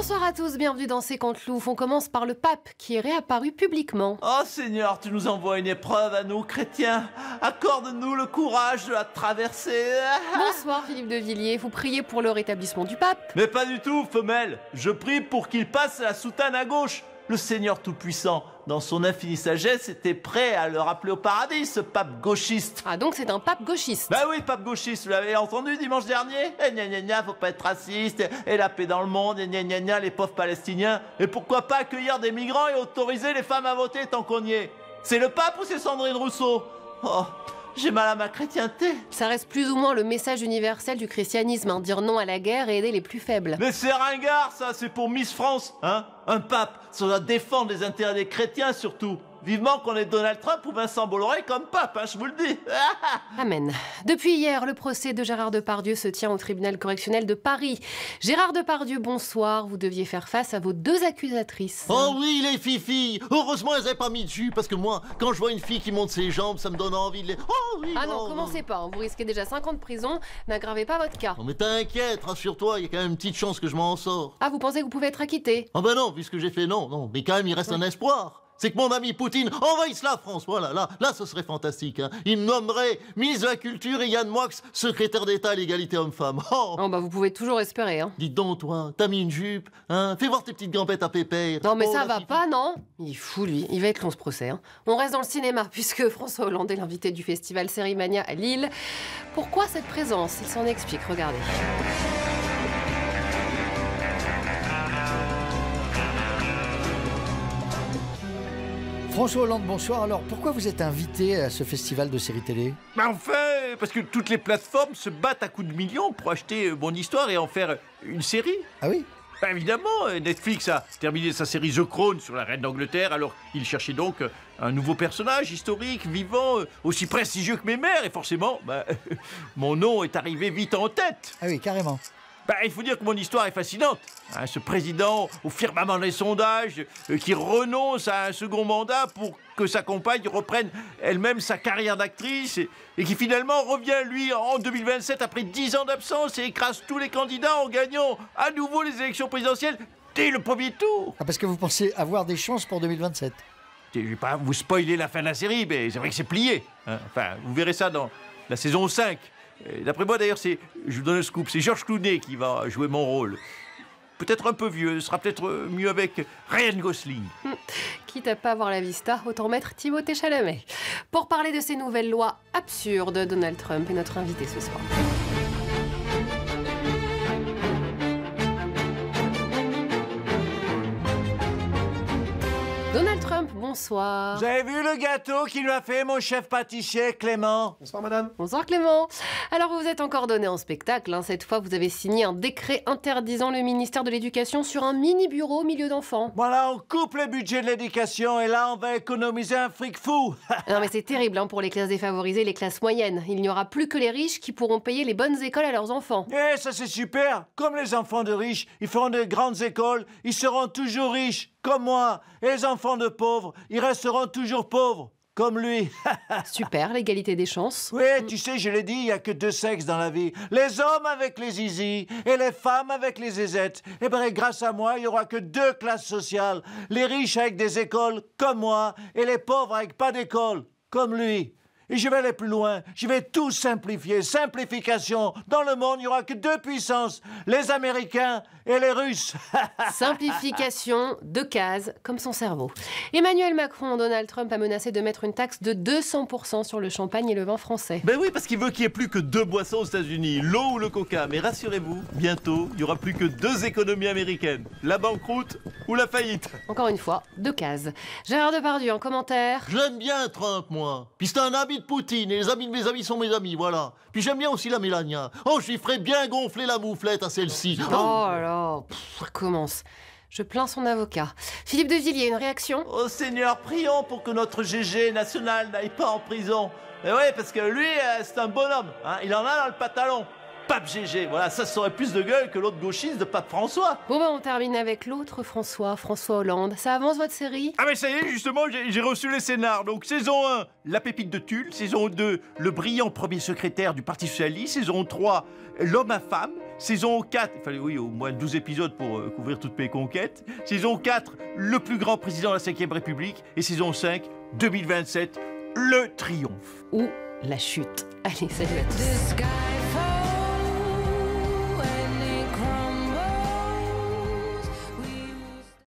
Bonsoir à tous, bienvenue dans C'est Canteloup. On commence par le pape qui est réapparu publiquement. Oh Seigneur, tu nous envoies une épreuve à nous chrétiens. Accorde-nous le courage de la traverser. Bonsoir Philippe de Villiers, vous priez pour le rétablissement du pape? Mais pas du tout, femelle. Je prie pour qu'il passe la soutane à gauche. Le Seigneur Tout-Puissant, dans son infinie sagesse, était prêt à le rappeler au paradis, ce pape gauchiste. Ah donc c'est un pape gauchiste? Bah oui, pape gauchiste, vous l'avez entendu dimanche dernier? Eh gna gna gna, faut pas être raciste, et la paix dans le monde, et gna gna gna, les pauvres Palestiniens. Et pourquoi pas accueillir des migrants et autoriser les femmes à voter tant qu'on y est? C'est le pape ou c'est Sandrine Rousseau? Oh, j'ai mal à ma chrétienté. Ça reste plus ou moins le message universel du christianisme, hein, dire non à la guerre et aider les plus faibles. Mais c'est ringard, ça, c'est pour Miss France, hein? Un pape, ça doit défendre les intérêts des chrétiens surtout. Vivement qu'on ait Donald Trump ou Vincent Bolloré comme pape, hein, je vous le dis. Amen. Depuis hier, le procès de Gérard Depardieu se tient au tribunal correctionnel de Paris. Gérard Depardieu, bonsoir. Vous deviez faire face à vos deux accusatrices. Oh oui, les filles. Heureusement, elles n'avaient pas mis de jus, parce que moi, quand je vois une fille qui monte ses jambes, ça me donne envie de les... Oh oui. Ah non, oh, commencez pas. Vous risquez déjà 5 ans de prison. N'aggravez pas votre cas. Non mais t'inquiète, rassure-toi, il y a quand même une petite chance que je m'en sors. Ah, vous pensez que vous pouvez être acquitté? Ah ben non, vu ce que j'ai fait, non. Mais quand même, il reste un espoir. C'est que mon ami Poutine envahisse la France, voilà, là, ce serait fantastique. Hein. Il me nommerait ministre de la Culture et Yann Moix, secrétaire d'État à l'égalité homme-femme. Oh. Oh bah vous pouvez toujours espérer, hein. Dites donc, toi, t'as mis une jupe, hein. Fais voir tes petites gambettes à pépère. Non mais Oh, ça la va fifi. pas, non? Il est fou, lui. Il va être long, ce procès. Hein. On reste dans le cinéma, puisque François Hollande est l'invité du festival Sérimania à Lille. Pourquoi cette présence? Il s'en explique, regardez. François Hollande, bonsoir. Alors, pourquoi vous êtes invité à ce festival de séries télé? Mais enfin, parce que toutes les plateformes se battent à coups de millions pour acheter mon histoire et en faire une série. Ah oui? Bah évidemment, Netflix a terminé sa série The Crown sur la reine d'Angleterre, alors il cherchait donc un nouveau personnage historique, vivant, aussi prestigieux que mes mères, et forcément, mon nom est arrivé vite en tête. Ah oui, carrément. Il faut dire que mon histoire est fascinante. Hein, ce président au firmament des sondages qui renonce à un second mandat pour que sa compagne reprenne elle-même sa carrière d'actrice et qui finalement revient, lui, en 2027 après 10 ans d'absence et écrase tous les candidats en gagnant à nouveau les élections présidentielles dès le premier tour. Ah, parce que vous pensez avoir des chances pour 2027? Je vais pas vous spoiler la fin de la série, mais c'est vrai que c'est plié. Hein. Enfin, vous verrez ça dans la saison 5. D'après moi, d'ailleurs, je vous donne le scoop, c'est George Clooney qui va jouer mon rôle. Peut-être un peu vieux, ce sera peut-être mieux avec Ryan Gosling. Quitte à pas avoir la vista, autant mettre Timothée Chalamet. Pour parler de ces nouvelles lois absurdes, Donald Trump est notre invité ce soir. Donald Trump, bonsoir. Vous avez vu le gâteau qu'il m'a fait mon chef pâtissier Clément? Bonsoir madame. Bonsoir Clément. Alors vous vous êtes encore donné en spectacle, hein. Cette fois vous avez signé un décret interdisant le ministère de l'Éducation sur un mini-bureau au milieu d'enfants. Voilà, on coupe le budget de l'éducation et là on va économiser un fric fou. Non mais c'est terrible hein, pour les classes défavorisées, les classes moyennes. Il n'y aura plus que les riches qui pourront payer les bonnes écoles à leurs enfants. Eh, ça c'est super. Comme les enfants de riches, ils feront de grandes écoles, ils seront toujours riches, comme moi. Et les enfants de pauvres, ils resteront toujours pauvres, comme lui. Super, l'égalité des chances. Oui, tu sais, je l'ai dit, il n'y a que deux sexes dans la vie. Les hommes avec les zizi et les femmes avec les zézettes. Et bien, grâce à moi, il n'y aura que deux classes sociales. Les riches avec des écoles, comme moi, et les pauvres avec pas d'école, comme lui. Et je vais aller plus loin. Je vais tout simplifier. Simplification. Dans le monde, il n'y aura que deux puissances. Les Américains et les Russes. Simplification, 2 cases, comme son cerveau. Emmanuel Macron, Donald Trump a menacé de mettre une taxe de 200% sur le champagne et le vin français. Ben oui, parce qu'il veut qu'il n'y ait plus que 2 boissons aux États-Unis, l'eau ou le coca. Mais rassurez-vous, bientôt, il n'y aura plus que 2 économies américaines. La banqueroute ou la faillite. Encore une fois, 2 cases. Gérard Depardieu, en commentaire. J'aime bien Trump, moi. Puis c'est un ami de Poutine, et les amis de mes amis sont mes amis, voilà. Puis j'aime bien aussi la Mélania. Oh, je lui ferais bien gonfler la mouflette à celle-ci. Oh là, ça recommence. Je plains son avocat. Philippe de Villiers, une réaction? Oh Seigneur, prions pour que notre GG national n'aille pas en prison. Mais oui, parce que lui, c'est un bonhomme. Hein. Il en a dans le pantalon. Pape GG, voilà, ça aurait plus de gueule que l'autre gauchiste de Pape François. Bon ben on termine avec l'autre François, François Hollande. Ça avance votre série? Ah mais ça y est, justement, j'ai reçu les scénars. Donc saison 1, La pépite de Tulle. Saison 2, le brillant premier secrétaire du Parti Socialiste. Saison 3, l'homme à femme. Saison 4, il fallait oui, au moins 12 épisodes pour couvrir toutes mes conquêtes. Saison 4, le plus grand président de la 5e République. Et saison 5, 2027, le triomphe. Ou la chute. Allez, salut à tous.